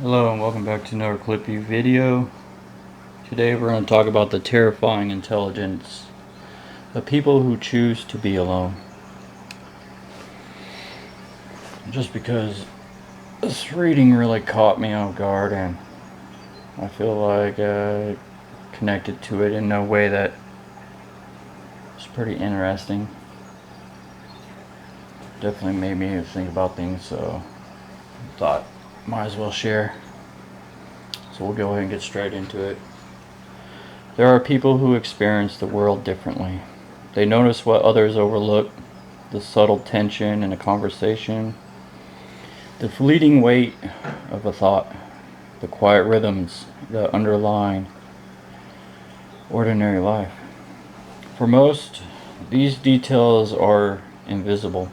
Hello and welcome back to another Clippy video. Today we're going to talk about the terrifying intelligence of people who choose to be alone. Just because this reading really caught me off guard, and I feel like I connected to it in a way that is pretty interesting. Definitely made me think about things, so I thought might as well share. So we'll go ahead and get straight into it. There are people who experience the world differently. They notice what others overlook, the subtle tension in a conversation, the fleeting weight of a thought, the quiet rhythms that underline ordinary life. For most, these details are invisible,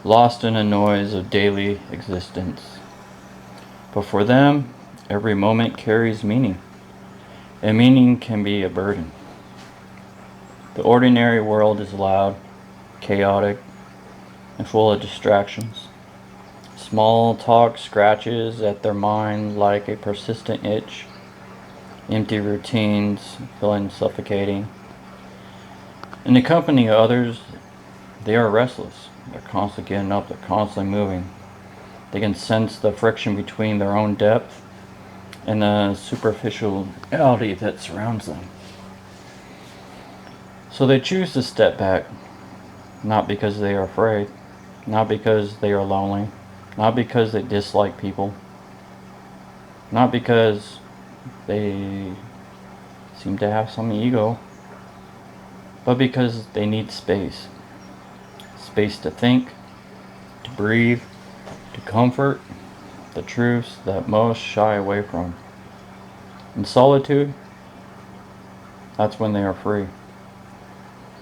lost in the noise of daily existence. But for them, every moment carries meaning, and meaning can be a burden. The ordinary world is loud, chaotic, and full of distractions. Small talk scratches at their mind like a persistent itch. Empty routines feeling suffocating. In the company of others, they are restless. They're constantly getting up, they're constantly moving. They can sense the friction between their own depth and the superficiality that surrounds them. So they choose to step back, not because they are afraid, not because they are lonely, not because they dislike people, not because they seem to have some ego, but because they need space. Space to think, to breathe, to comfort the truths that most shy away from. In solitude, that's when they are free.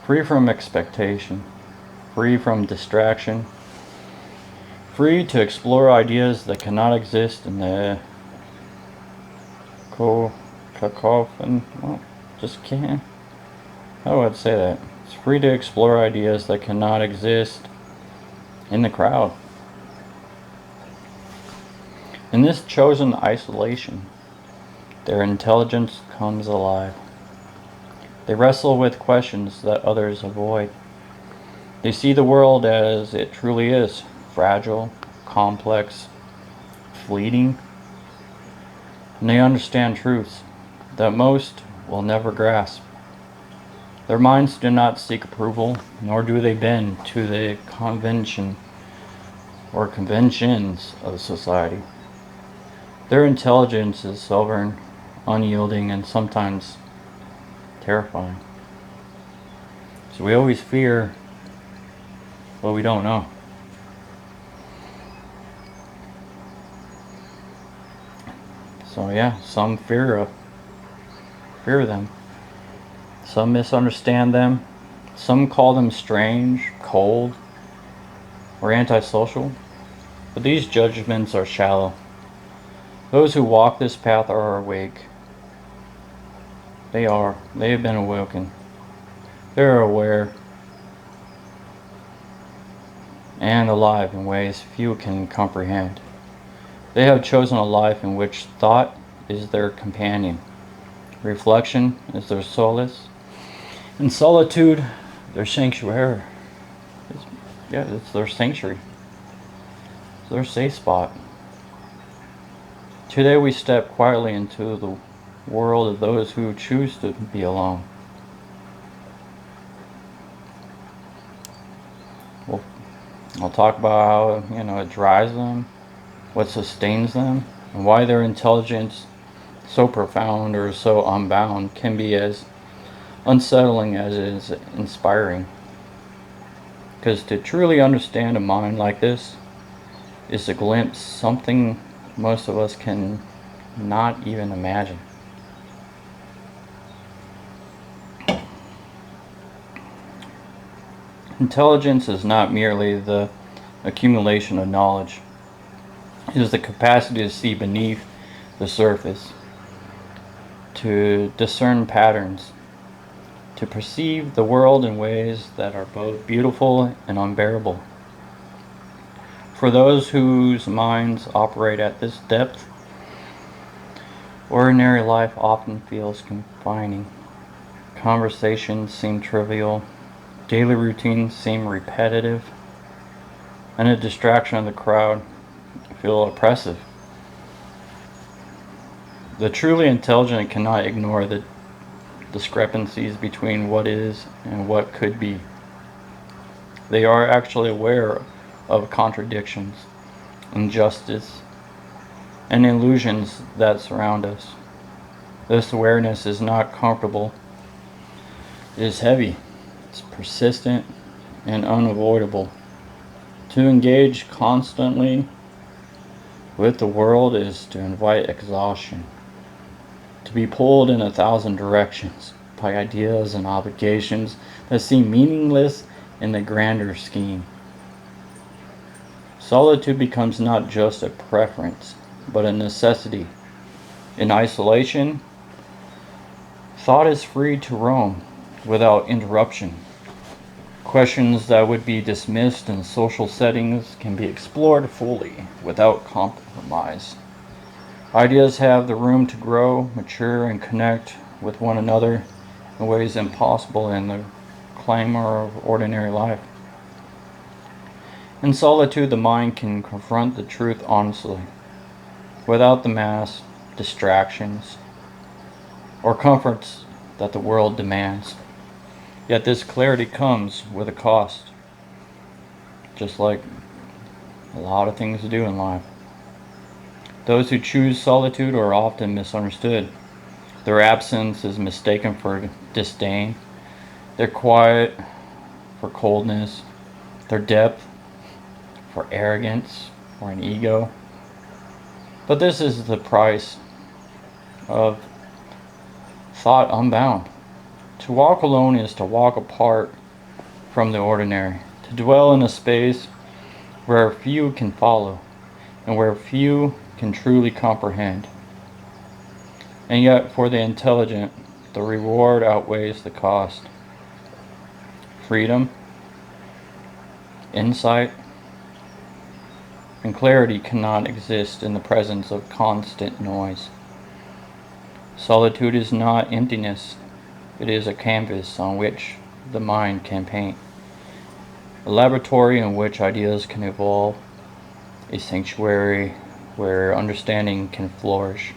Free from expectation, free from distraction, free to explore ideas that cannot exist in the cacophony. Well, just can't. How would I say that? It's free to explore ideas that cannot exist in the crowd. In this chosen isolation, their intelligence comes alive. They wrestle with questions that others avoid. They see the world as it truly is, fragile, complex, fleeting, and they understand truths that most will never grasp. Their minds do not seek approval, nor do they bend to the convention or conventions of society. Their intelligence is sovereign, unyielding, and sometimes terrifying. So we always fear what we don't know. So yeah, some fear them. Some misunderstand them. Some call them strange, cold, or antisocial. But these judgments are shallow. Those who walk this path are awake. They have been awoken. They are aware and alive in ways few can comprehend. They have chosen a life in which thought is their companion, reflection is their solace, and solitude their sanctuary. It's their sanctuary. It's their safe spot. Today we step quietly into the world of those who choose to be alone. I'll talk about how it drives them, what sustains them, and why their intelligence, so profound or so unbound, can be as unsettling as it is inspiring. Because to truly understand a mind like this is to glimpse something most of us can not even imagine. Intelligence is not merely the accumulation of knowledge. It is the capacity to see beneath the surface, to discern patterns, to perceive the world in ways that are both beautiful and unbearable. For those whose minds operate at this depth, Ordinary life often feels confining. Conversations seem trivial, daily routines seem repetitive, and the distraction of the crowd feel oppressive. The truly intelligent cannot ignore the discrepancies between what is and what could be. They are actually aware of contradictions, injustice, and illusions that surround us. This awareness is not comfortable, it is heavy, it's persistent, and unavoidable. To engage constantly with the world is to invite exhaustion, to be pulled in 1,000 directions by ideas and obligations that seem meaningless in the grander scheme. Solitude becomes not just a preference, but a necessity. In isolation, thought is free to roam without interruption. Questions that would be dismissed in social settings can be explored fully without compromise. Ideas have the room to grow, mature, and connect with one another in ways impossible in the clamor of ordinary life. In solitude, the mind can confront the truth honestly, without the mass, distractions, or comforts that the world demands. Yet this clarity comes with a cost, just like a lot of things do in life. Those who choose solitude are often misunderstood. Their absence is mistaken for disdain, their quiet for coldness, their depth for arrogance or an ego. But this is the price of thought unbound. To walk alone is to walk apart from the ordinary, to dwell in a space where few can follow and where few can truly comprehend. And yet, for the intelligent, the reward outweighs the cost. Freedom, insight, and clarity cannot exist in the presence of constant noise. Solitude is not emptiness, it is a canvas on which the mind can paint, a laboratory in which ideas can evolve, a sanctuary where understanding can flourish.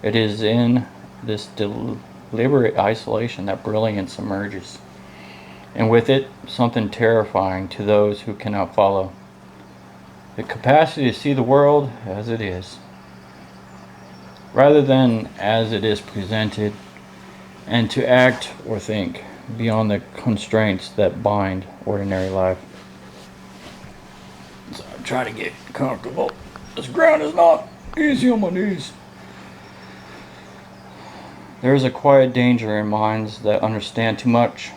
It is in this deliberate isolation that brilliance emerges, and with it, something terrifying to those who cannot follow. The capacity to see the world as it is, rather than as it is presented, and to act or think beyond the constraints that bind ordinary life. So I'm trying to get comfortable. This ground is not easy on my knees. There is a quiet danger in minds that understand too much.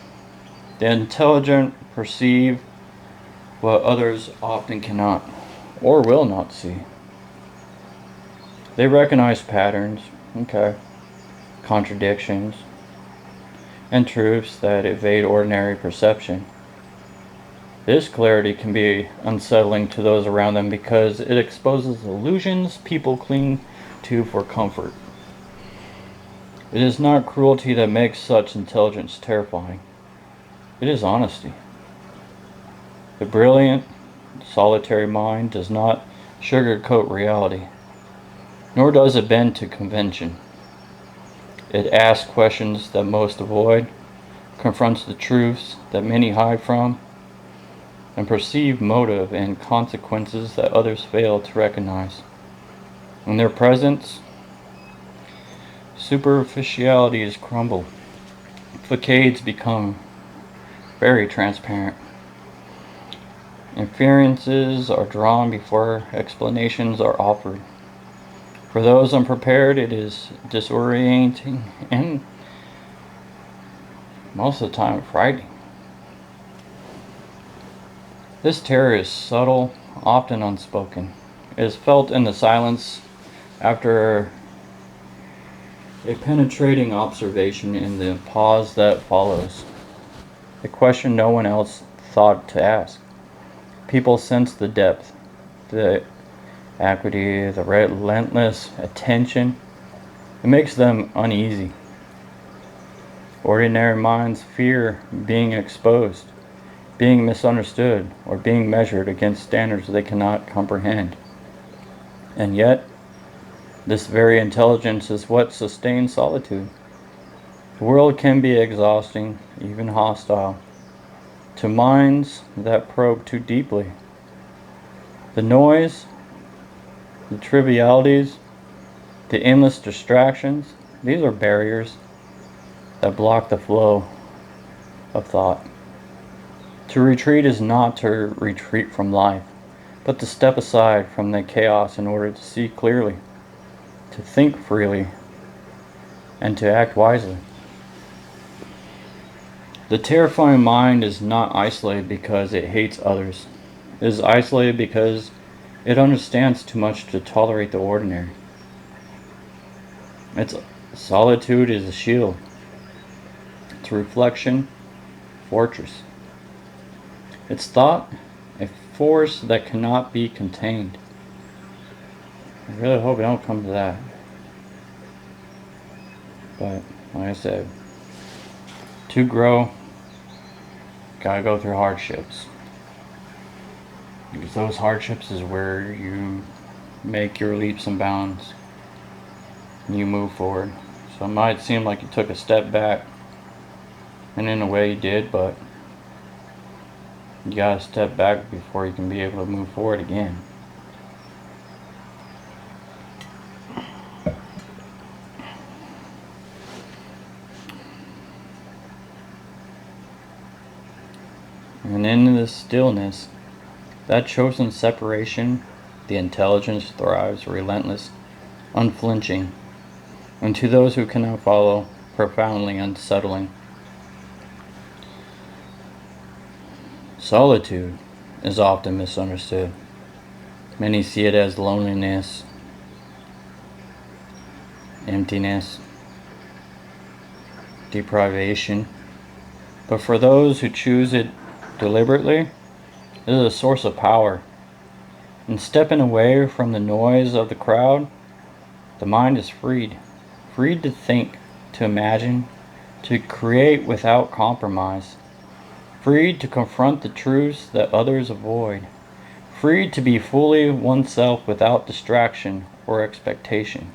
The intelligent perceive what others often cannot or will not see. They recognize patterns, contradictions, and truths that evade ordinary perception. This clarity can be unsettling to those around them because it exposes illusions people cling to for comfort. It is not cruelty that makes such intelligence terrifying. It is honesty. The brilliant, solitary mind does not sugarcoat reality, nor does it bend to convention. It asks questions that most avoid, confronts the truths that many hide from, and perceive motive and consequences that others fail to recognize. In their presence, superficialities crumble. Facades become very transparent. Inferences are drawn before explanations are offered. For those unprepared, it is disorienting and most of the time frightening. This terror is subtle, often unspoken. It is felt in the silence after a penetrating observation in the pause that follows. A question no one else thought to ask. People sense the depth, the acuity, the relentless attention It makes them uneasy. Ordinary minds fear being exposed, being misunderstood, or being measured against standards they cannot comprehend. And yet, this very intelligence is what sustains solitude. The world can be exhausting, even hostile, to minds that probe too deeply. The noise, the trivialities, the endless distractions, these are barriers that block the flow of thought. To retreat is not to retreat from life, but to step aside from the chaos in order to see clearly, to think freely, and to act wisely. The terrifying mind is not isolated because it hates others. It is isolated because it understands too much to tolerate the ordinary. Its solitude is a shield. Its reflection, fortress. Its thought, a force that cannot be contained. I really hope it don't come to that. But, like I said, to grow, gotta go through hardships. Because those hardships is where you make your leaps and bounds. And you move forward. So it might seem like you took a step back, and in a way you did, but you gotta step back before you can be able to move forward again. And in this stillness, that chosen separation, the intelligence thrives relentless, unflinching, and to those who cannot follow, profoundly unsettling. Solitude is often misunderstood. Many see it as loneliness, emptiness, deprivation. But for those who choose it deliberately, it is a source of power. In stepping away from the noise of the crowd, the mind is freed. Freed to think, to imagine, to create without compromise. Freed to confront the truths that others avoid. Freed to be fully oneself without distraction or expectation.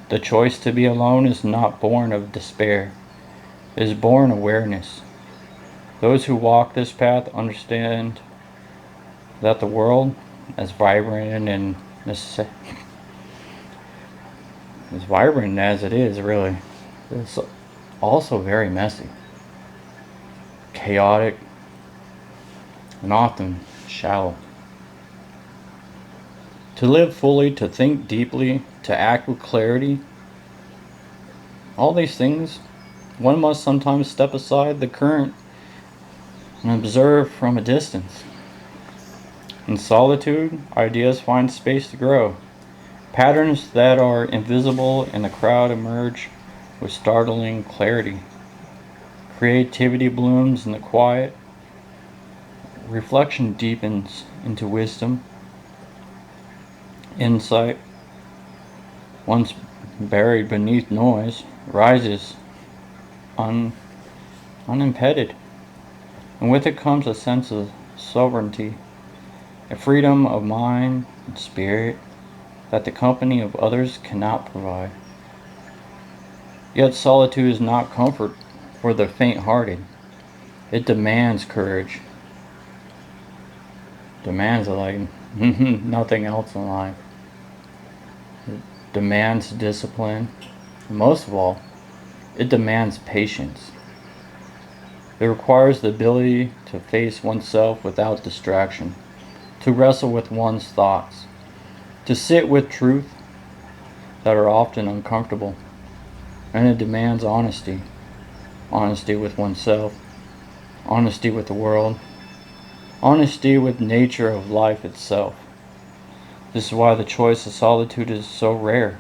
The choice to be alone is not born of despair. It is born awareness. Those who walk this path understand that the world, as vibrant and as vibrant as it is, really, is also very messy, chaotic, and often shallow. To live fully, to think deeply, to act with clarity, all these things, one must sometimes step aside the current and observe from a distance. In solitude, ideas find space to grow. Patterns that are invisible in the crowd emerge with startling clarity. Creativity blooms in the quiet. Reflection deepens into wisdom. Insight, once buried beneath noise, rises unimpeded. And with it comes a sense of sovereignty, a freedom of mind and spirit that the company of others cannot provide. Yet solitude is not comfort for the faint-hearted. It demands courage. Demands like nothing else in life. It demands discipline. And most of all, it demands patience. It requires the ability to face oneself without distraction, to wrestle with one's thoughts, to sit with truth that are often uncomfortable. And it demands honesty. Honesty with oneself, honesty with the world, honesty with nature of life itself. This is why the choice of solitude is so rare,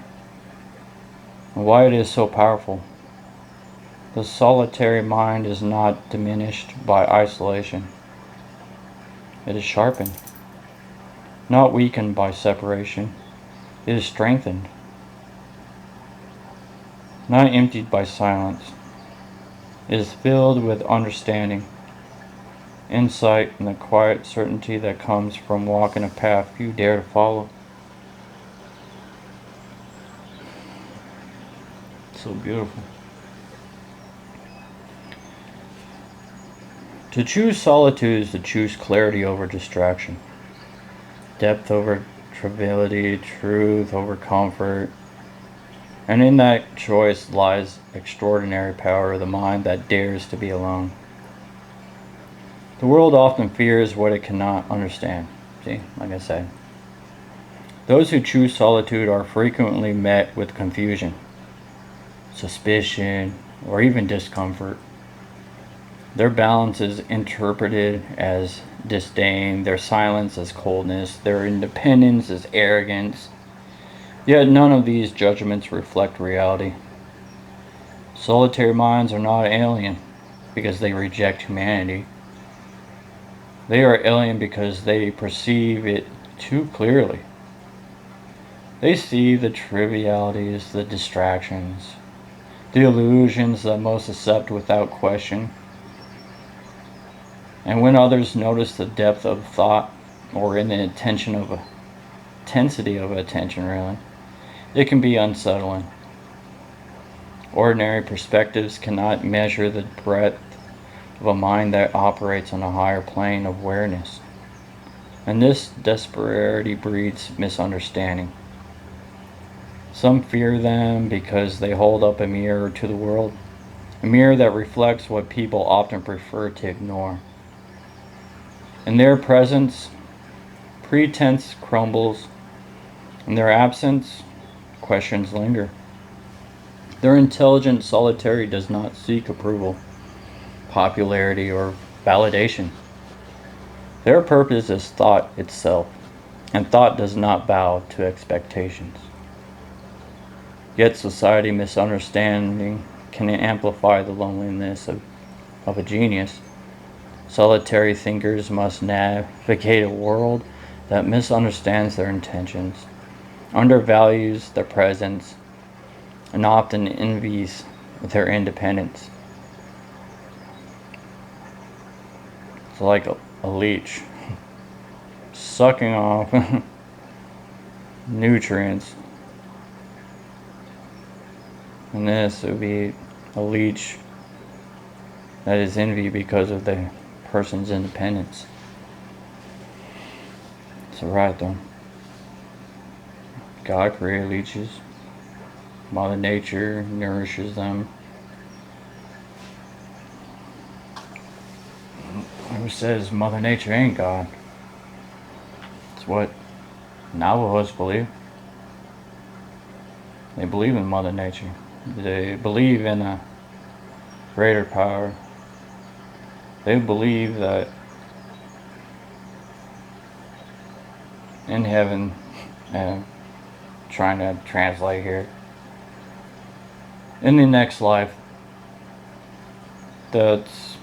and why it is so powerful. The solitary mind is not diminished by isolation. It is sharpened, not weakened by separation. It is strengthened. not emptied by silence. It is filled with understanding, insight, and the quiet certainty that comes from walking a path few dare to follow. So beautiful. To choose solitude is to choose clarity over distraction, depth over triviality, truth over comfort. And in that choice lies extraordinary power of the mind that dares to be alone. The world often fears what it cannot understand. See, like I said. Those who choose solitude are frequently met with confusion, suspicion, or even discomfort. Their balance is interpreted as disdain, their silence as coldness, their independence as arrogance. Yet none of these judgments reflect reality. Solitary minds are not alien because they reject humanity. They are alien because they perceive it too clearly. They see the trivialities, the distractions, the illusions that most accept without question. And when others notice the depth of thought or in the intensity of attention, really, it can be unsettling. Ordinary perspectives cannot measure the breadth of a mind that operates on a higher plane of awareness. And this disparity breeds misunderstanding. Some fear them because they hold up a mirror to the world, a mirror that reflects what people often prefer to ignore. In their presence, pretense crumbles. In their absence, questions linger. Their intelligent solitary does not seek approval, popularity, or validation. Their purpose is thought itself, and thought does not bow to expectations. Yet society misunderstanding can amplify the loneliness of a genius. Solitary thinkers must navigate a world that misunderstands their intentions, undervalues their presence, and often envies their independence. It's like a leech sucking off nutrients. And this would be a leech that is envy because of the person's independence. It's alright though. God created leeches. Mother Nature nourishes them. Who says Mother Nature ain't God? It's what Navajos believe. They believe in Mother Nature. They believe in a greater power. They believe that in heaven, trying to translate here, in the next life, that's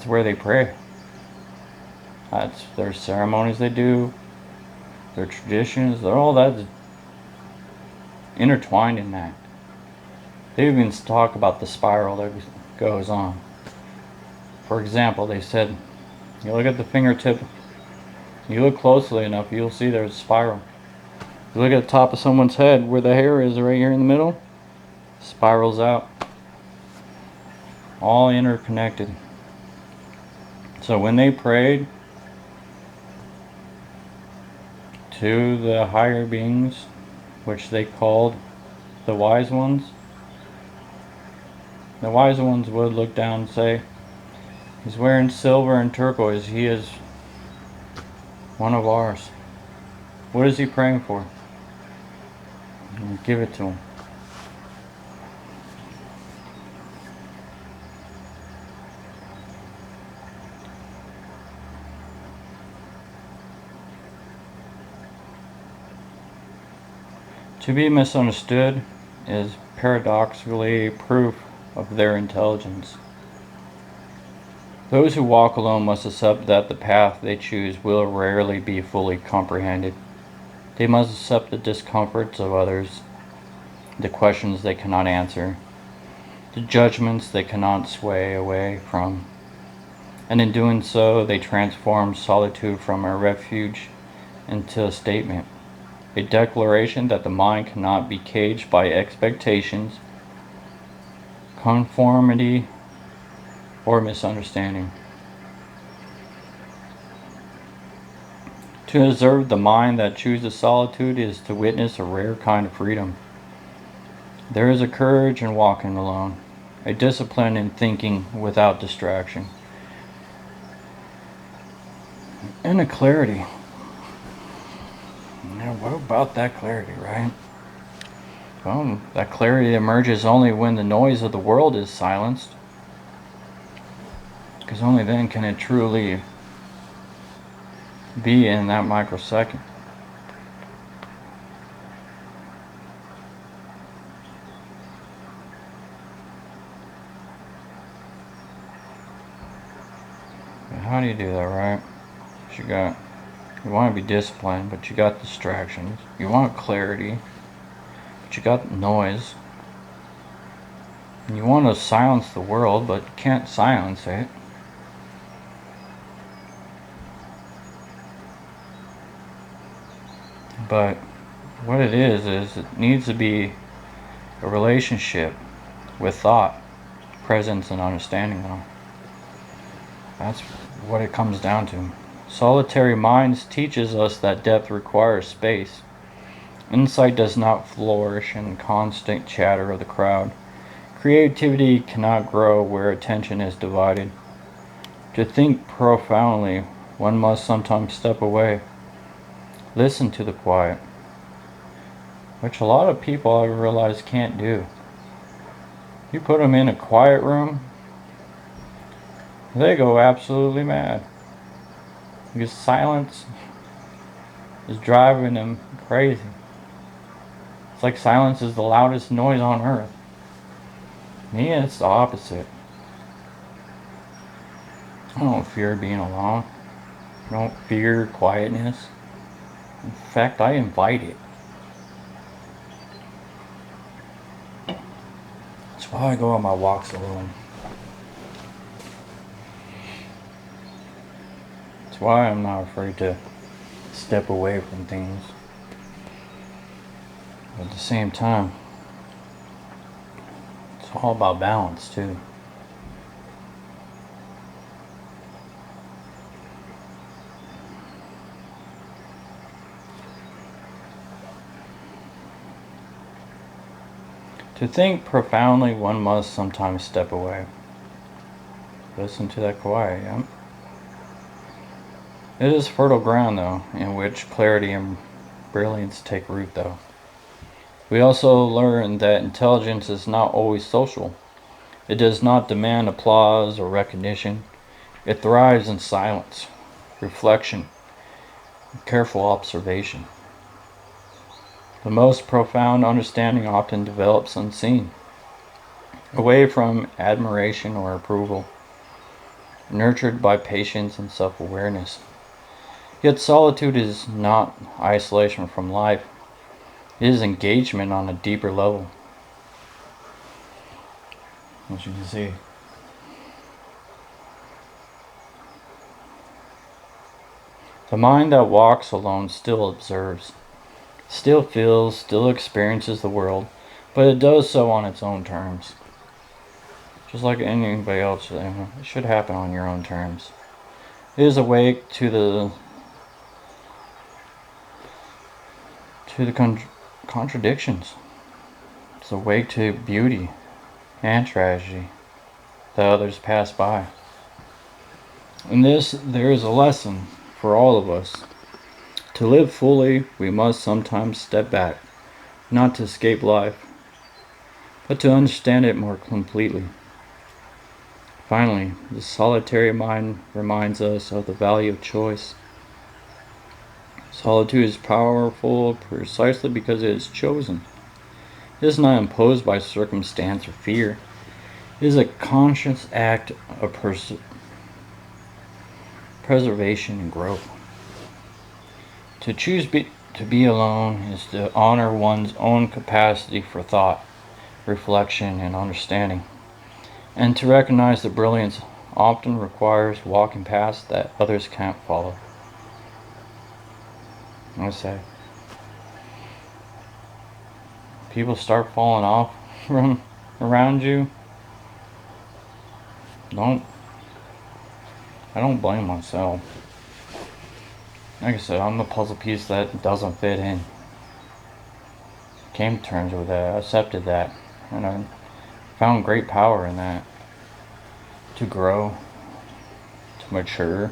where they pray. That's their ceremonies they do, their traditions, they're all that's intertwined in that. They even talk about the spiral that goes on. For example, they said, you look at the fingertip, you look closely enough, you'll see there's a spiral. You look at the top of someone's head where the hair is right here in the middle, spirals out. All interconnected. So when they prayed to the higher beings, which they called the wise ones would look down and say, he's wearing silver and turquoise, he is one of ours. What is he praying for? And give it to him. To be misunderstood is paradoxically proof of their intelligence. Those who walk alone must accept that the path they choose will rarely be fully comprehended. They must accept the discomforts of others, the questions they cannot answer, the judgments they cannot sway away from. And in doing so, they transform solitude from a refuge into a statement, a declaration that the mind cannot be caged by expectations, conformity, or misunderstanding. To observe the mind that chooses solitude is to witness a rare kind of freedom. There is a courage in walking alone, a discipline in thinking without distraction, and a clarity. Now, what about that clarity, right? Well, that clarity emerges only when the noise of the world is silenced, because only then can it truly be in that microsecond. But how do you do that, right? You want to be disciplined, but you got distractions. You want clarity, but you got noise. And you want to silence the world, but you can't silence it. But what it is it needs to be a relationship with thought, presence, and understanding, though. That's what it comes down to. Solitary minds teaches us that depth requires space. Insight does not flourish in the constant chatter of the crowd. Creativity cannot grow where attention is divided. To think profoundly, one must sometimes step away. Listen to the quiet, which a lot of people I realize can't do. You put them in a quiet room, they go absolutely mad. Because silence is driving them crazy. It's like silence is the loudest noise on earth. Me, it's the opposite. I don't fear being alone. I don't fear quietness. In fact, I invite it. That's why I go on my walks alone. That's why I'm not afraid to step away from things. But at the same time, it's all about balance too. To think profoundly, one must sometimes step away. Listen to that quiet, yeah? It is fertile ground, though, in which clarity and brilliance take root, though. We also learn that intelligence is not always social. It does not demand applause or recognition. It thrives in silence, reflection, and careful observation. The most profound understanding often develops unseen, away from admiration or approval, nurtured by patience and self-awareness. Yet solitude is not isolation from life. It is engagement on a deeper level. As you can see. The mind that walks alone still observes, still feels, still experiences the world, but it does so on its own terms. Just like anybody else, it should happen on your own terms. It is awake to the contradictions. It's awake to beauty and tragedy that others pass by. In this, there is a lesson for all of us. To live fully, we must sometimes step back, not to escape life, but to understand it more completely. Finally, the solitary mind reminds us of the value of choice. Solitude is powerful precisely because it is chosen. It is not imposed by circumstance or fear. It is a conscious act of preservation and growth. To choose To be alone is to honor one's own capacity for thought, reflection, and understanding, and to recognize that brilliance often requires walking past that others can't follow. I say, people start falling off from around you. I don't blame myself. Like I said, I'm the puzzle piece that doesn't fit in. Came to terms with that, accepted that, and I found great power in that. To grow, to mature,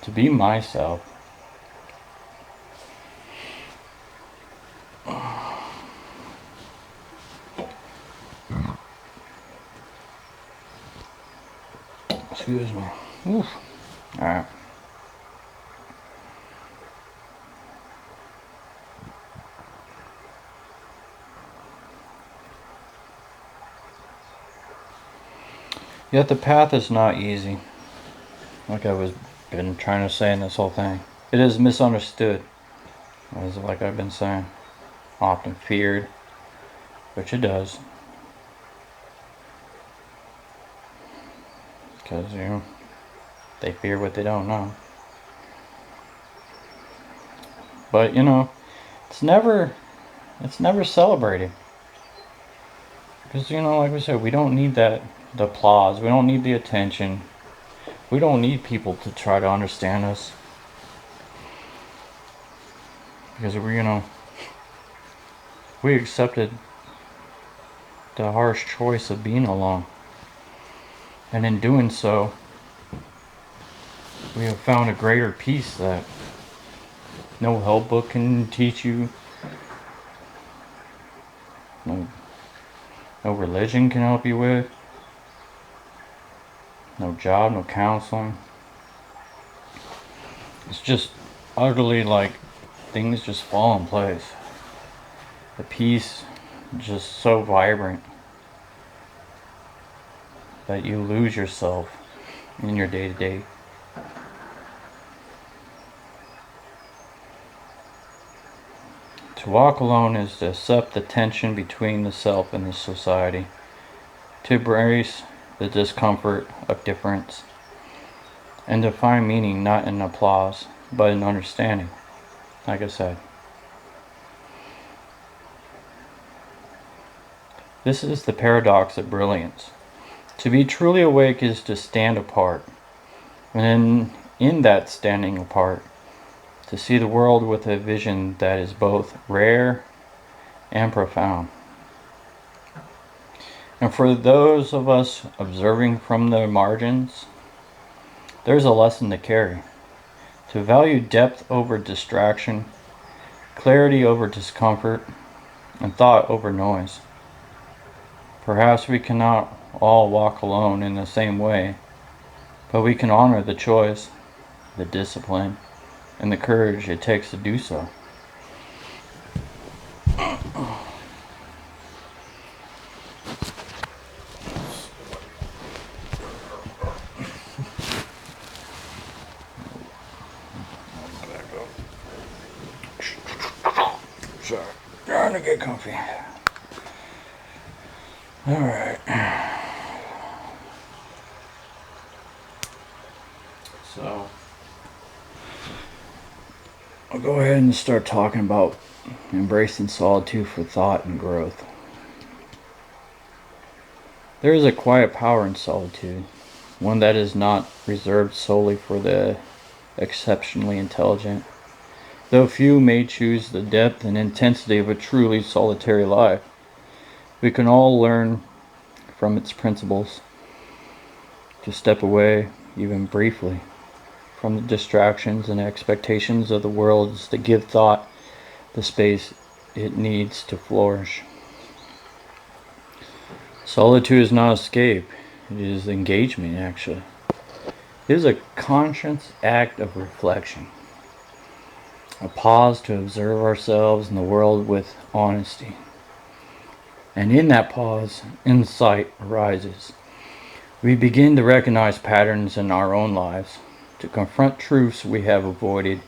to be myself. Excuse me. Oof. Alright. Yet the path is not easy. Like I was been trying to say in this whole thing. It is misunderstood. As like I've been saying. Often feared. Which it does. Because, they fear what they don't know. But, it's never celebrated. Because, like we said, we don't need the applause. We don't need the attention. We don't need people to try to understand us. Because we accepted the harsh choice of being alone. And in doing so, we have found a greater peace that no help book can teach you. No religion can help you with. No job, no counseling. It's just utterly like things just fall in place. The peace just so vibrant that you lose yourself in your day-to-day. To walk alone is to accept the tension between the self and the society, to embrace the discomfort of difference, and to find meaning not in applause, but in understanding, like I said. This is the paradox of brilliance. To be truly awake is to stand apart, and in that standing apart, to see the world with a vision that is both rare and profound. And for those of us observing from the margins, there's a lesson to carry. To value depth over distraction, clarity over discomfort, and thought over noise. Perhaps we cannot all walk alone in the same way, but we can honor the choice, the discipline, and the courage it takes to do so. Sorry, trying to get comfy. Alright. So, I'll go ahead and start talking about embracing solitude for thought and growth. There is a quiet power in solitude, one that is not reserved solely for the exceptionally intelligent. Though few may choose the depth and intensity of a truly solitary life, we can all learn from its principles to step away, even briefly, from the distractions and expectations of the world is to give thought the space it needs to flourish. Solitude is not escape, it is engagement actually. It is a conscious act of reflection, a pause to observe ourselves and the world with honesty. And in that pause, insight arises. We begin to recognize patterns in our own lives, to confront truths we have avoided,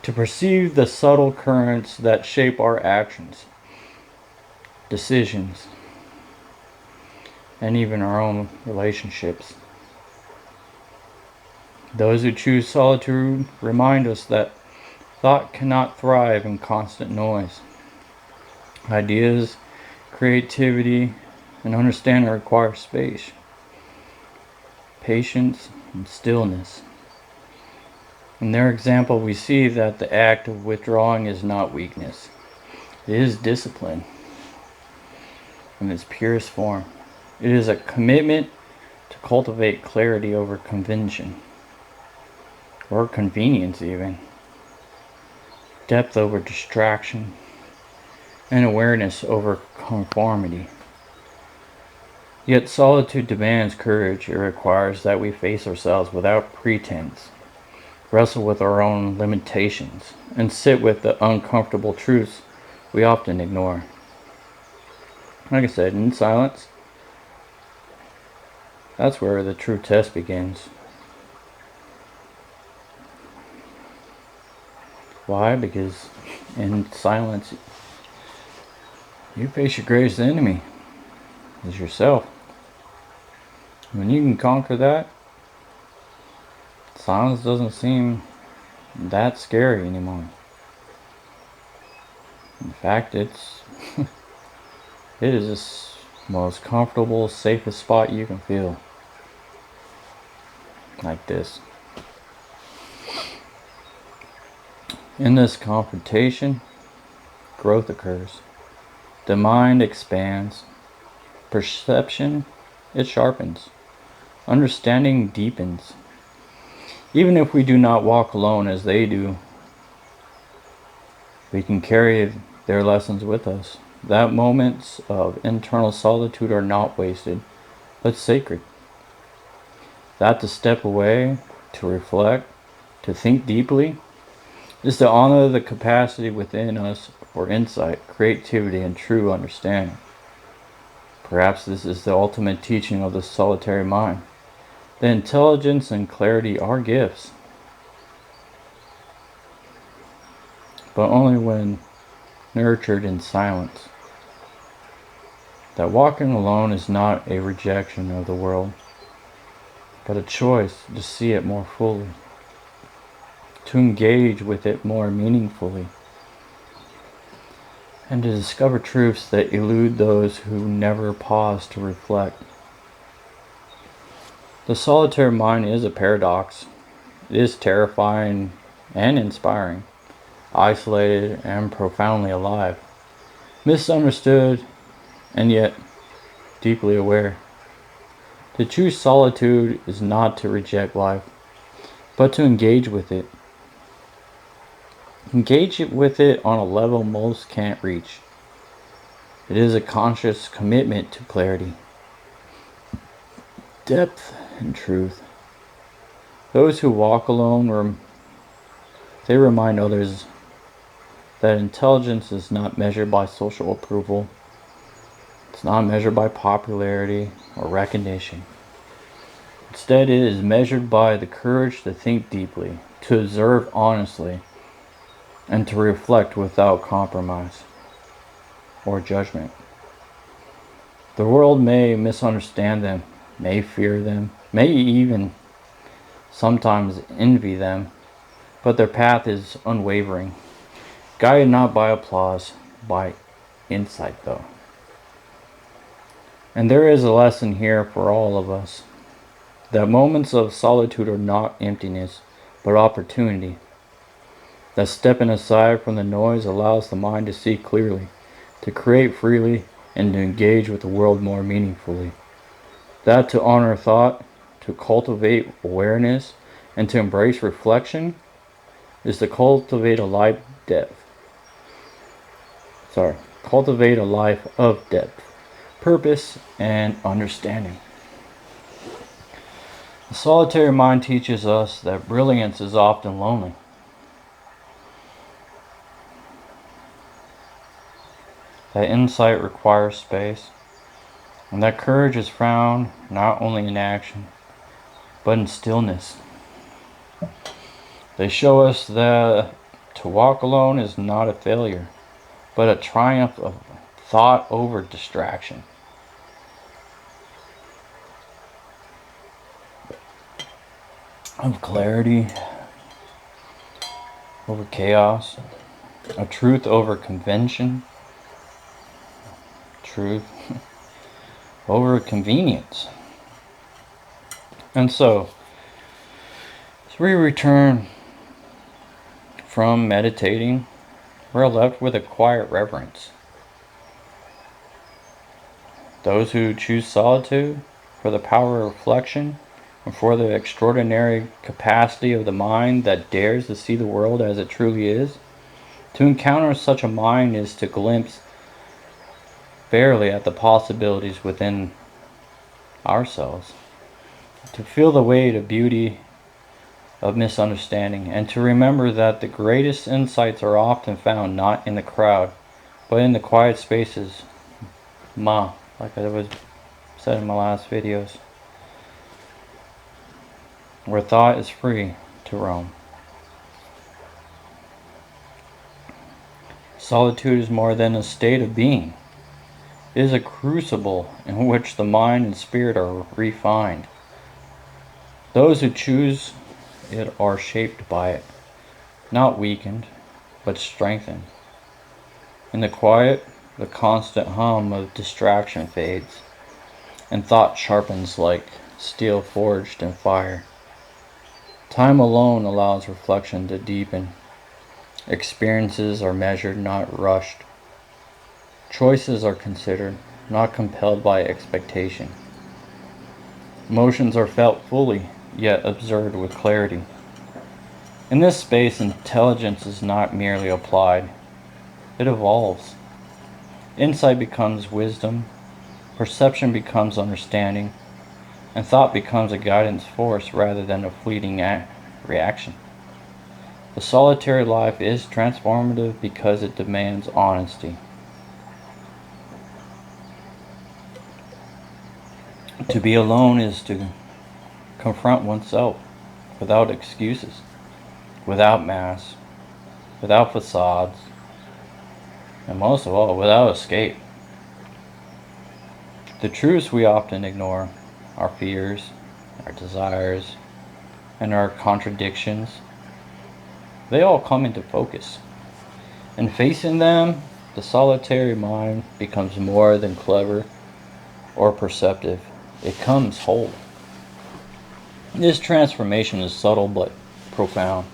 to perceive the subtle currents that shape our actions, decisions, and even our own relationships. Those who choose solitude remind us that thought cannot thrive in constant noise. Ideas, creativity, and understanding require space, patience, and stillness. In their example, we see that the act of withdrawing is not weakness. It is discipline in its purest form. It is a commitment to cultivate clarity over convention, or convenience even, depth over distraction, and awareness over conformity. Yet solitude demands courage. It requires that we face ourselves without pretense, wrestle with our own limitations, and sit with the uncomfortable truths we often ignore. Like I said, in silence, that's where the true test begins. Why? Because in silence, you face your greatest enemy, is yourself. When you can conquer that, silence doesn't seem that scary anymore. In fact, it is the most comfortable, safest spot you can feel. Like this. In this confrontation, growth occurs. The mind expands. Perception, it sharpens. Understanding deepens. Even if we do not walk alone as they do, we can carry their lessons with us. That moments of internal solitude are not wasted, but sacred. That to step away, to reflect, to think deeply, is to honor the capacity within us for insight, creativity, and true understanding. Perhaps this is the ultimate teaching of the solitary mind. The intelligence and clarity are gifts, but only when nurtured in silence. That walking alone is not a rejection of the world, but a choice to see it more fully, to engage with it more meaningfully, and to discover truths that elude those who never pause to reflect. The solitary mind is a paradox. It is terrifying and inspiring, isolated and profoundly alive, misunderstood and yet deeply aware. To choose solitude is not to reject life, but to engage with it. Engage with it on a level most can't reach. It is a conscious commitment to clarity, depth, and truth. Those who walk alone, they remind others that intelligence is not measured by social approval. It's not measured by popularity or recognition. Instead, it is measured by the courage to think deeply, to observe honestly, and to reflect without compromise or judgment. The world may misunderstand them, may fear them, may even sometimes envy them, but their path is unwavering, guided not by applause, by insight though. And there is a lesson here for all of us, that moments of solitude are not emptiness, but opportunity. That stepping aside from the noise allows the mind to see clearly, to create freely, and to engage with the world more meaningfully. That to honor thought, to cultivate awareness, and to embrace reflection is to cultivate a life cultivate a life of depth, purpose, and understanding. The solitary mind teaches us that brilliance is often lonely. That insight requires space, and that courage is found not only in action, but in stillness. They show us that To walk alone is not a failure, but a triumph of thought over distraction. Of clarity over chaos, a truth over convention, truth over convenience. And so, as we return from meditating, we're left with a quiet reverence. Those who choose solitude for the power of reflection and for the extraordinary capacity of the mind that dares to see the world as it truly is. To encounter such a mind is to glimpse fairly at the possibilities within ourselves, to feel the weight of beauty of misunderstanding, and to remember that the greatest insights are often found not in the crowd, but in the quiet spaces, like I was said in my last videos, where thought is free to roam. Solitude is more than a state of being. It is a crucible in which the mind and spirit are refined. Those who choose it are shaped by it, not weakened, but strengthened. In the quiet, the constant hum of distraction fades, and thought sharpens like steel forged in fire. Time alone allows reflection to deepen. Experiences are measured, not rushed. Choices are considered, not compelled by expectation. Emotions are felt fully, yet observed with clarity. In this space, intelligence is not merely applied, it evolves. Insight becomes wisdom, perception becomes understanding, and thought becomes a guidance force rather than a fleeting reaction. The solitary life is transformative because it demands honesty. To be alone is to confront oneself without excuses, without masks, without facades, and most of all, without escape. The truths we often ignore, our fears, our desires, and our contradictions, they all come into focus. And facing them, the solitary mind becomes more than clever or perceptive. It comes whole. This transformation is subtle but profound.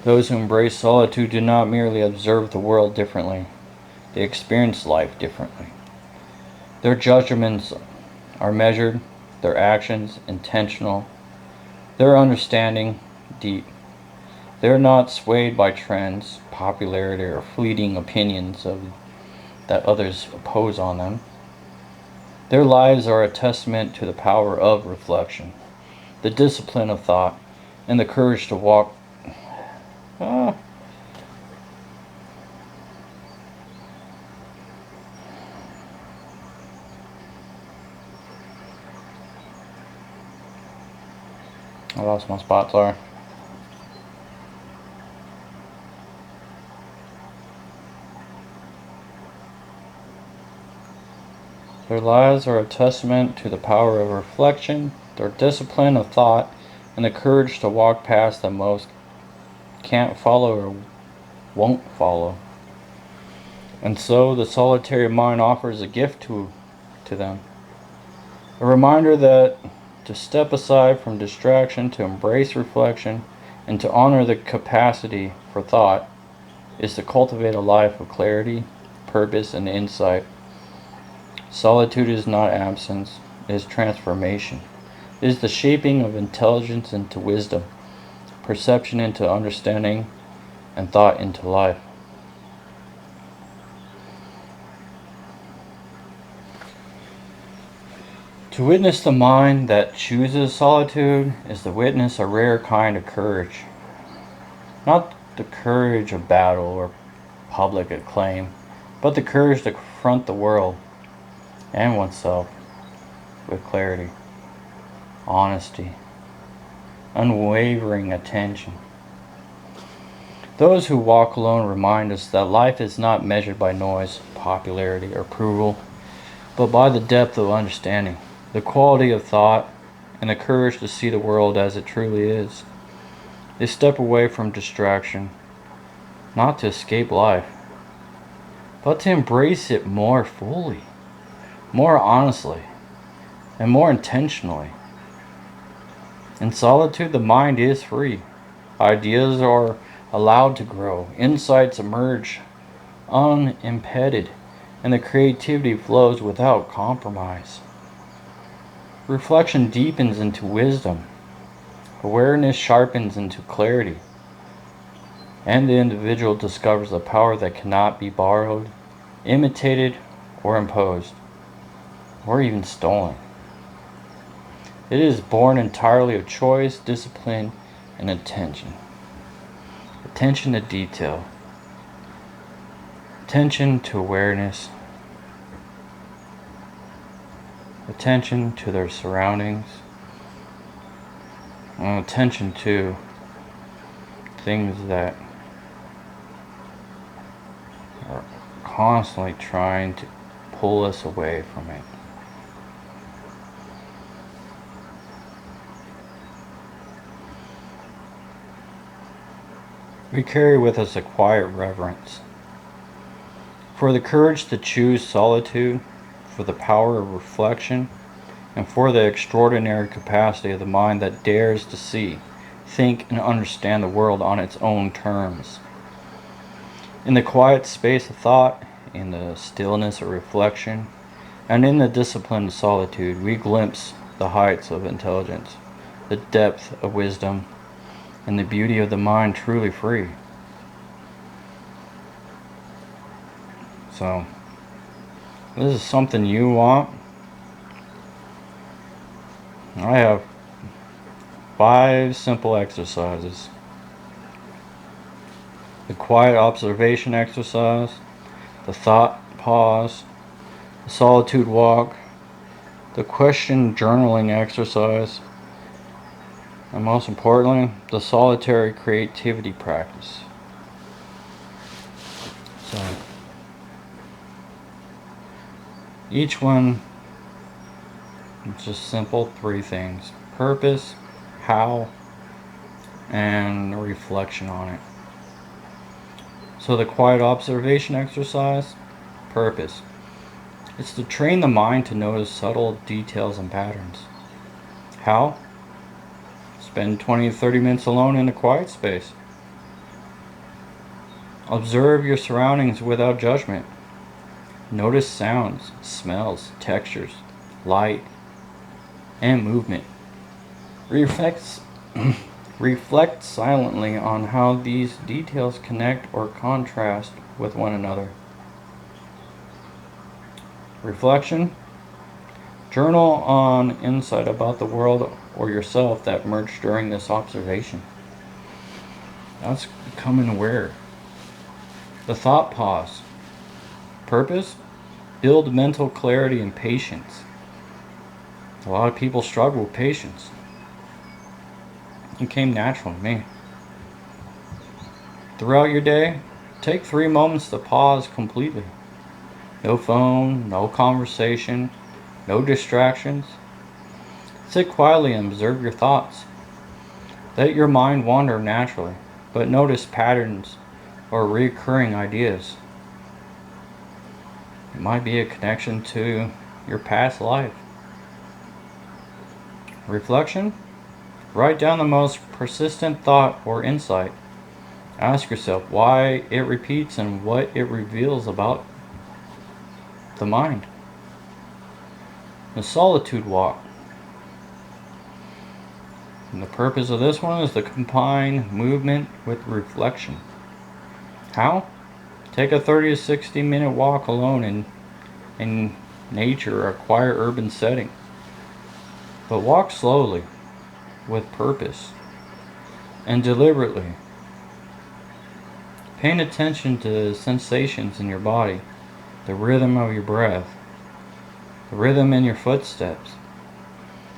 Those who embrace solitude do not merely observe the world differently, they experience life differently. Their judgments are measured, their actions intentional, their understanding deep. They are not swayed by trends, popularity, or fleeting opinions that others impose on them. Their lives are a testament to the power of reflection, the discipline of thought, and the courage to walk. I lost my spot, sorry. Their lives are a testament to the power of reflection, their discipline of thought, and the courage to walk past that most can't follow or won't follow. And so the solitary mind offers a gift to them. A reminder that to step aside from distraction, to embrace reflection, and to honor the capacity for thought is to cultivate a life of clarity, purpose, and insight. Solitude is not absence, it is transformation. It is the shaping of intelligence into wisdom, perception into understanding, and thought into life. To witness the mind that chooses solitude is to witness a rare kind of courage. Not the courage of battle or public acclaim, but the courage to confront the world and oneself with clarity, honesty, unwavering attention. Those who walk alone remind us that life is not measured by noise, popularity, or approval, but by the depth of understanding, the quality of thought, and the courage to see the world as it truly is. They step away from distraction, not to escape life, but to embrace it more fully, more honestly, and more intentionally. In solitude, the mind is free. Ideas are allowed to grow, insights emerge unimpeded, and the creativity flows without compromise. Reflection deepens into wisdom, awareness sharpens into clarity, and the individual discovers a power that cannot be borrowed, imitated, or imposed, or even stolen. It is born entirely of choice, discipline, and attention. Attention to detail, attention to awareness, attention to their surroundings, and attention to things that are constantly trying to pull us away from it. We carry with us a quiet reverence for the courage to choose solitude, for the power of reflection, and for the extraordinary capacity of the mind that dares to see, think, and understand the world on its own terms. In the quiet space of thought, in the stillness of reflection, and in the disciplined solitude, we glimpse the heights of intelligence, the depth of wisdom, and the beauty of the mind truly free. So, this is something you want. I have 5 simple exercises. The quiet observation exercise, the thought pause, the solitude walk, the question journaling exercise, and most importantly, the solitary creativity practice. So, each one is just simple 3 things: purpose, how, and a reflection on it. So the quiet observation exercise, purpose. It's to train the mind to notice subtle details and patterns. How? Spend 20 to 30 minutes alone in a quiet space. Observe your surroundings without judgment. Notice sounds, smells, textures, light, and movement. Reflect silently on how these details connect or contrast with one another. Reflection. Journal on insight about the world or yourself that emerged during this observation. That's becoming aware. The thought pause. Purpose. Build mental clarity and patience. A lot of people struggle with patience. It came natural to me. Throughout your day, take 3 moments to pause completely. No phone, no conversation, no distractions. Sit quietly and observe your thoughts. Let your mind wander naturally, but notice patterns or recurring ideas. It might be a connection to your past life. Reflection. Write down the most persistent thought or insight. Ask yourself why it repeats and what it reveals about the mind. The solitude walk. And the purpose of this one is to combine movement with reflection. How? Take a 30 to 60 minute walk alone in nature or a quiet urban setting. But walk slowly, with purpose, and deliberately. Paying attention to sensations in your body, the rhythm of your breath, the rhythm in your footsteps,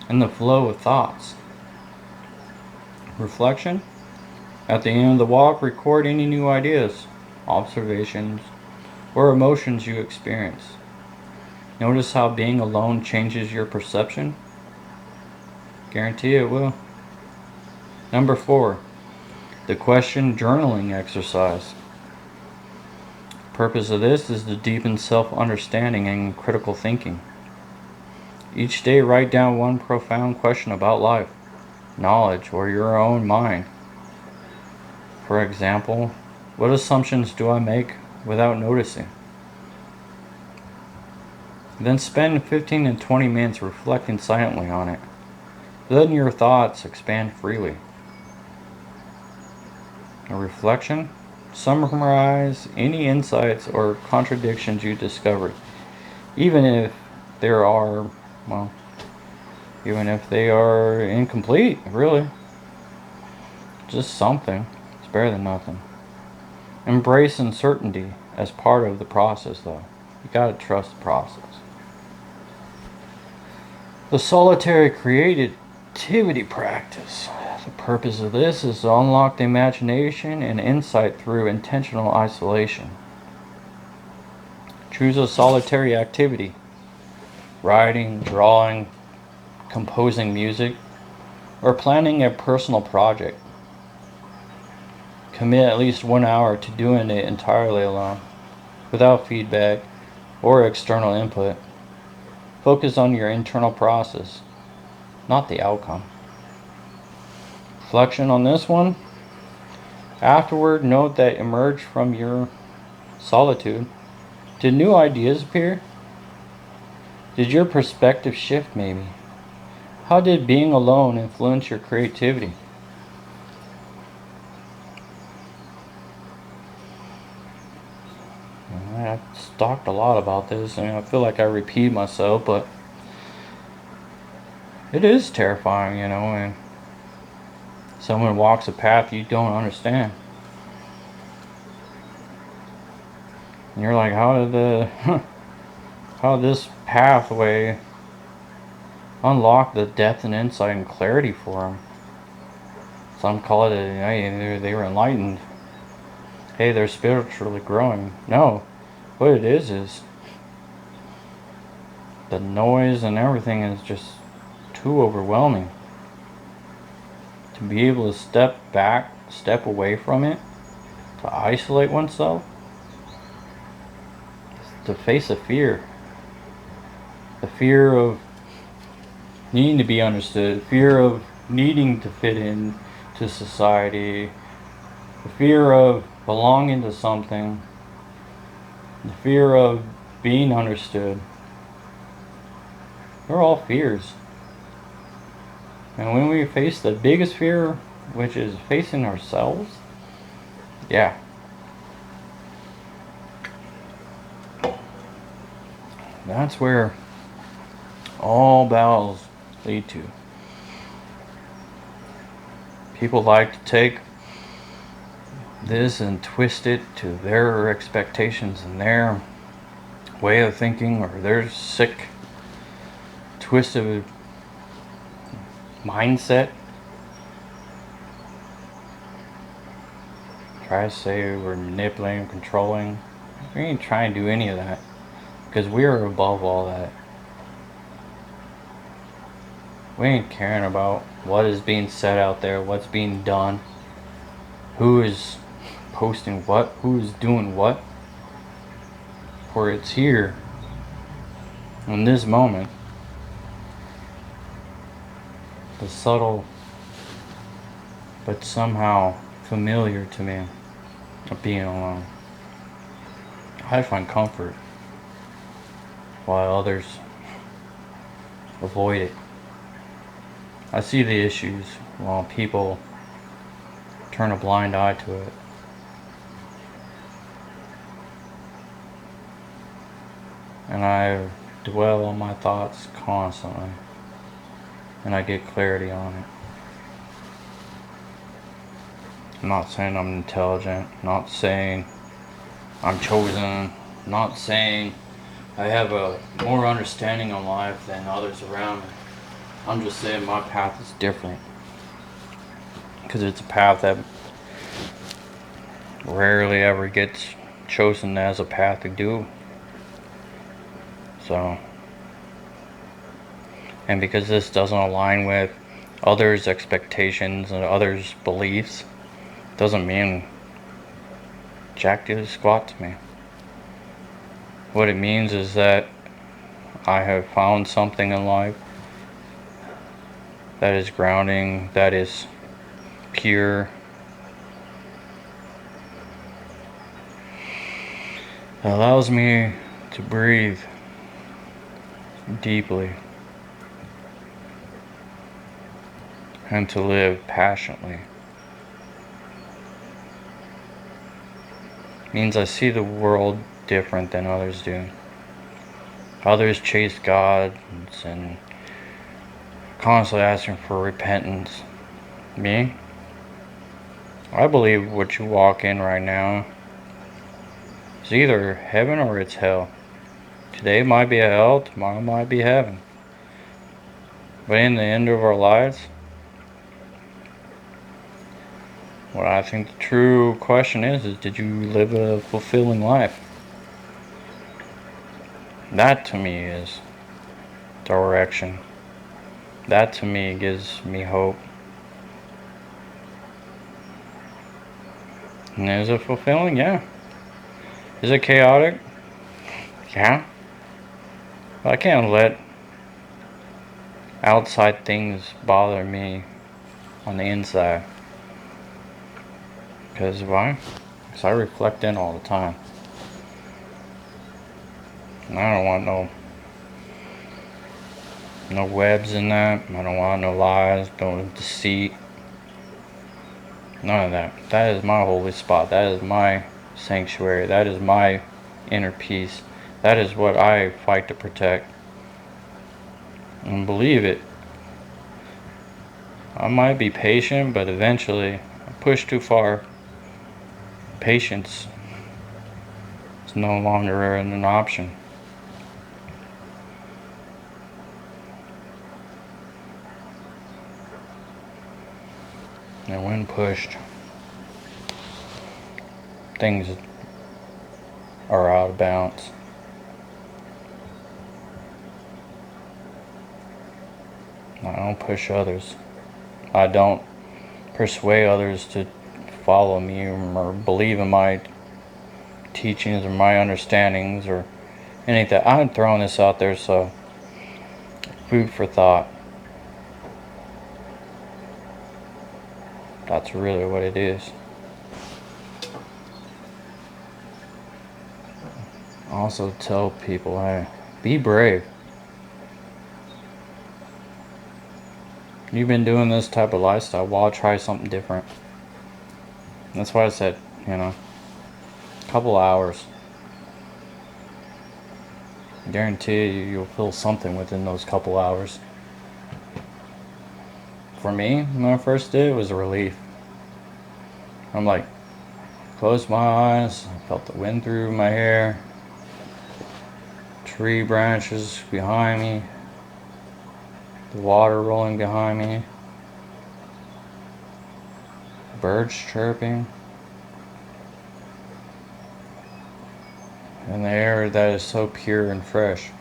and the flow of thoughts. Reflection. At the end of the walk, record any new ideas, observations, or emotions you experience. Notice how being alone changes your perception. Guarantee it will. Number 4, the question journaling exercise. The purpose of this is to deepen self-understanding and critical thinking. Each day, write down one profound question about life, knowledge, or your own mind. For example, what assumptions do I make without noticing? Then spend 15 to 20 minutes reflecting silently on it, letting your thoughts expand freely. A reflection: summarize any insights or contradictions you discovered, even if there are, well, even if they are incomplete, really. Just something. It's better than nothing. Embrace uncertainty as part of the process, though. You gotta trust the process. The solitary creativity practice. The purpose of this is to unlock the imagination and insight through intentional isolation. Choose a solitary activity: writing, drawing, composing music, or planning a personal project. Commit at least 1 hour to doing it entirely alone, without feedback or external input. Focus on your internal process, not the outcome. Reflection on this one. Afterward, note that emerged from your solitude. Did new ideas appear? Did your perspective shift maybe? How did being alone influence your creativity? I've talked a lot about this, and I feel like I repeat myself, but it is terrifying, and someone walks a path you don't understand. And you're like, how did this pathway unlock the depth and insight and clarity for them? Some call it, hey, they were enlightened. Hey, they're spiritually growing. No, what it is the noise and everything is just too overwhelming. To be able to step back, step away from it, to isolate oneself, to face a fear. The fear of needing to be understood, fear of needing to fit in to society, the fear of belonging to something, the fear of being understood. They're all fears. And when we face the biggest fear, which is facing ourselves, yeah. That's where all battles lead to. People like to take this and twist it to their expectations and their way of thinking, or their sick, twisted mindset. Try to say we're manipulating, controlling. We ain't trying to do any of that, because we are above all that. We ain't caring about what is being said out there, what's being done, who is posting what, who is doing what. For it's here, in this moment, the subtle but somehow familiar to me of being alone. I find comfort while others avoid it. I see the issues while people turn a blind eye to it. And I dwell on my thoughts constantly, and I get clarity on it. I'm not saying I'm intelligent, not saying I'm chosen, not saying I have a more understanding on life than others around me. I'm just saying my path is different, because it's a path that rarely ever gets chosen as a path to do. So, and because this doesn't align with others' expectations and others' beliefs, doesn't mean jack do squat to me. What it means is that I have found something in life that is grounding, that is pure, that allows me to breathe deeply and to live passionately. It means I see the world different than others do. Others chase gods and constantly asking for repentance. Me? I believe what you walk in right now is either heaven or it's hell. Today might be a hell, tomorrow might be heaven. But in the end of our lives, what I think the true question is did you live a fulfilling life? That to me is direction. That to me gives me hope. And is it fulfilling? Yeah. Is it chaotic? Yeah. But I can't let outside things bother me on the inside. Because why? Because I reflect in all the time. And I don't want no webs in that. I don't want no lies, no deceit. None of that. That is my holy spot. That is my sanctuary. That is my inner peace. That is what I fight to protect. And believe it, I might be patient, but eventually I push too far. Patience is no longer an option. And when pushed, things are out of balance. I don't push others. I don't persuade others to follow me or believe in my teachings or my understandings or anything. I'm throwing this out there so food for thought. That's really what it is. Also tell people, hey, be brave. You've been doing this type of lifestyle, well, I'll try something different. That's why I said, a couple hours. I guarantee you'll feel something within those couple hours. For me, when I first did, it was a relief. I'm like, closed my eyes, I felt the wind through my hair, tree branches behind me, the water rolling behind me, birds chirping, and the air that is so pure and fresh.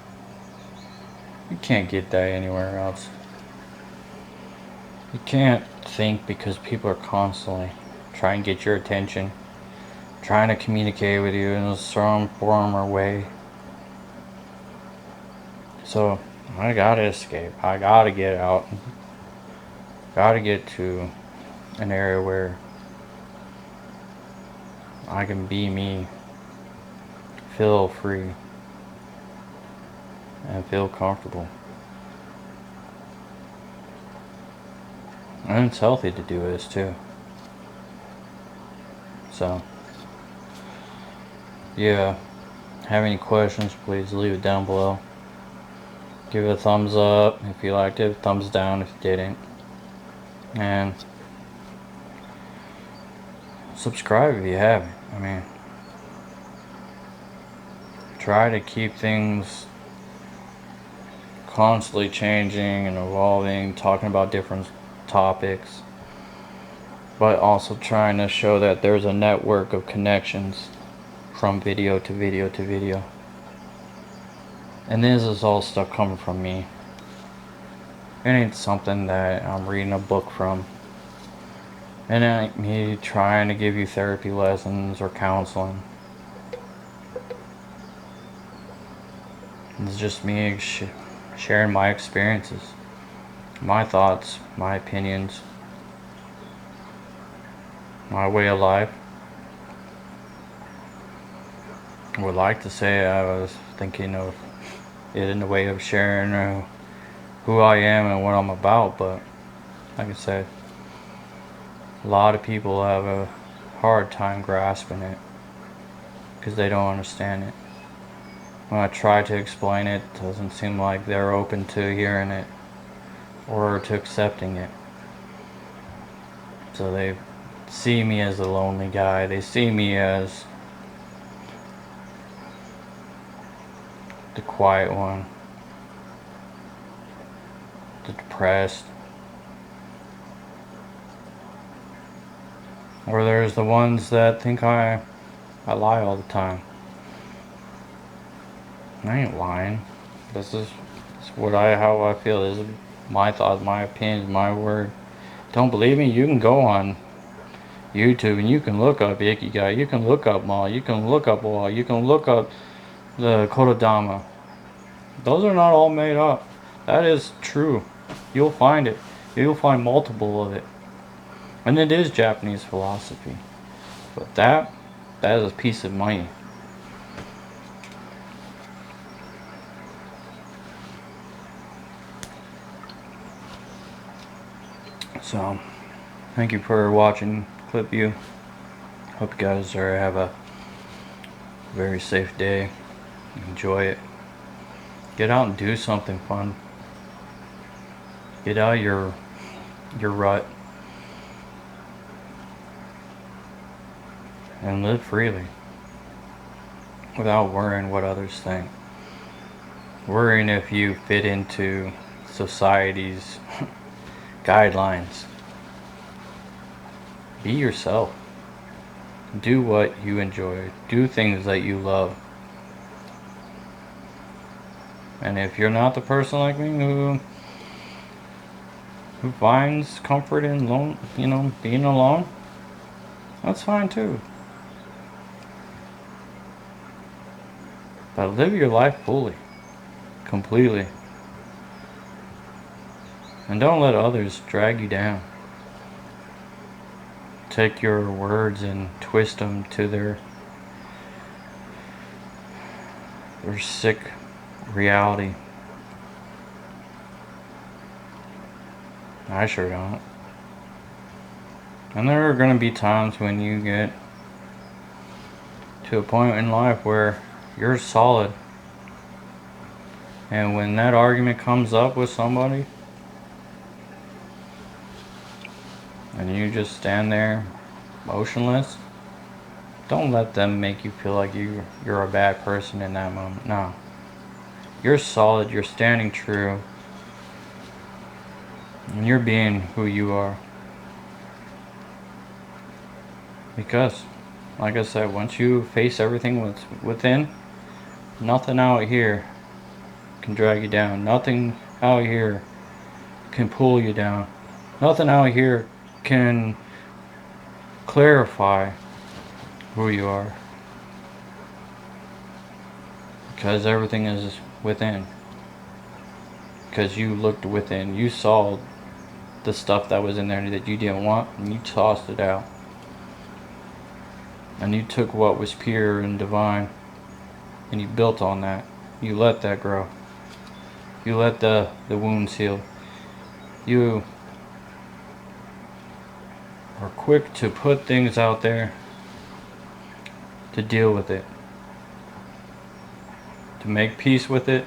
You can't get that anywhere else. You can't think because people are constantly trying to get your attention, trying to communicate with you in some form or way. So I gotta escape. I gotta get out. Gotta get to an area where I can be me, feel free, and feel comfortable. And it's healthy to do this too. So, yeah. Have any questions, please leave it down below. Give it a thumbs up if you liked it, thumbs down if you didn't. And subscribe if you haven't. Try to keep things constantly changing and evolving, talking about different topics. but also trying to show that there's a network of connections from video to video to video. And this is all stuff coming from me. It ain't something that I'm reading a book from. It ain't me trying to give you therapy lessons or counseling. It's just me sharing my experiences, my thoughts, my opinions, my way of life. I would like to say I was thinking of it in the way of sharing who I am and what I'm about, but like I said, a lot of people have a hard time grasping it because they don't understand it. When I try to explain it, it doesn't seem like they're open to hearing it or to accepting it. So they see me as a lonely guy. They see me as the quiet one, the depressed. Or there's the ones that think I lie all the time. I ain't lying. This is how I feel. This is my thoughts, my opinions, my word. Don't believe me? You can go on YouTube and you can look up Ikigai. You can look up Ma. You can look up Wa. You can look up the Kodadama. Those are not all made up. That is true. You'll find it. You'll find multiple of it. And it is Japanese philosophy. But that is a piece of money. So, thank you for watching Clip View. Hope you guys have a very safe day. Enjoy it. Get out and do something fun. Get out of your rut. And live freely. Without worrying what others think. Worrying if you fit into society's guidelines. Be yourself. Do what you enjoy. Do things that you love. And if you're not the person like me who finds comfort in being alone, that's fine too. But live your life fully, completely. And don't let others drag you down. Take your words and twist them to their sick reality. I sure don't. And there are going to be times when you get to a point in life where you're solid. And when that argument comes up with somebody, and you just stand there motionless, don't let them make you feel like you're a bad person in that moment. No. You're solid, you're standing true, and you're being who you are. Because, like I said, once you face everything within, nothing out here can drag you down. Nothing out here can pull you down. Nothing out here can clarify who you are. Because everything is within. Because you looked within. You saw the stuff that was in there that you didn't want, and you tossed it out. And you took what was pure and divine, and you built on that. You let that grow. You let the wounds heal. You are quick to put things out there to deal with it, to make peace with it,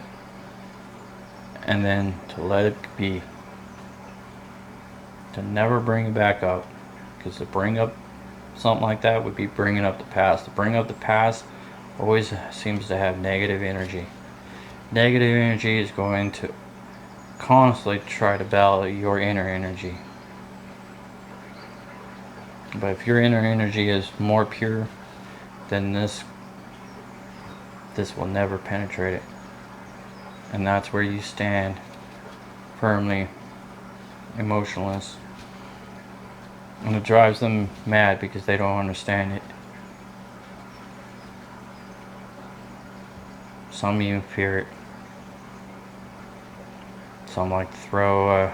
and then to let it be. To never bring it back up. Because to bring up something like that would be bringing up the past. To bring up the past always seems to have negative energy. Negative energy is going to constantly try to battle your inner energy. But if your inner energy is more pure, then this will never penetrate it. And that's where you stand firmly, emotionless. And it drives them mad because they don't understand it. Some even fear it. Some like to throw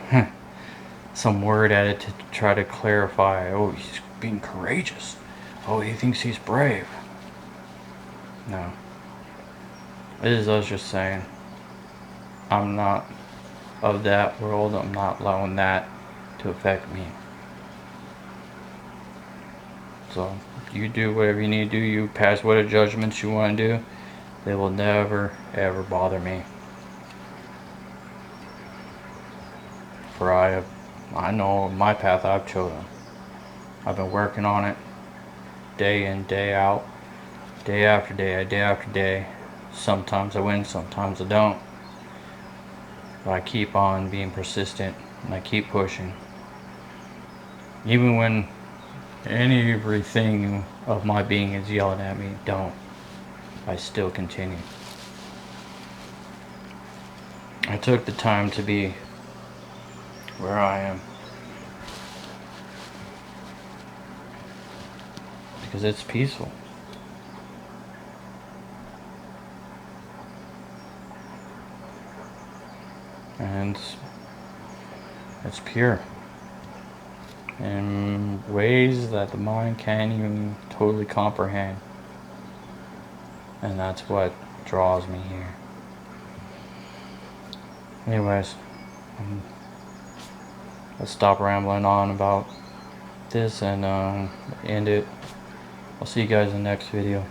some word at it to try to clarify. Oh, he's being courageous. Oh, he thinks he's brave. No. It is us just saying, I'm not of that world. I'm not allowing that to affect me. So you do whatever you need to do. You pass whatever judgments you want to do. They will never ever bother me. For I know my path I've chosen. I've been working on it day in, day out, day after day, day after day. Sometimes I win, sometimes I don't. But I keep on being persistent and I keep pushing. Even when everything of my being is yelling at me, don't. I still continue. I took the time to be where I am. Because it's peaceful. And it's pure. In ways that the mind can't even totally comprehend. And that's what draws me here. Anyways, let's stop rambling on about this and end it. I'll see you guys in the next video.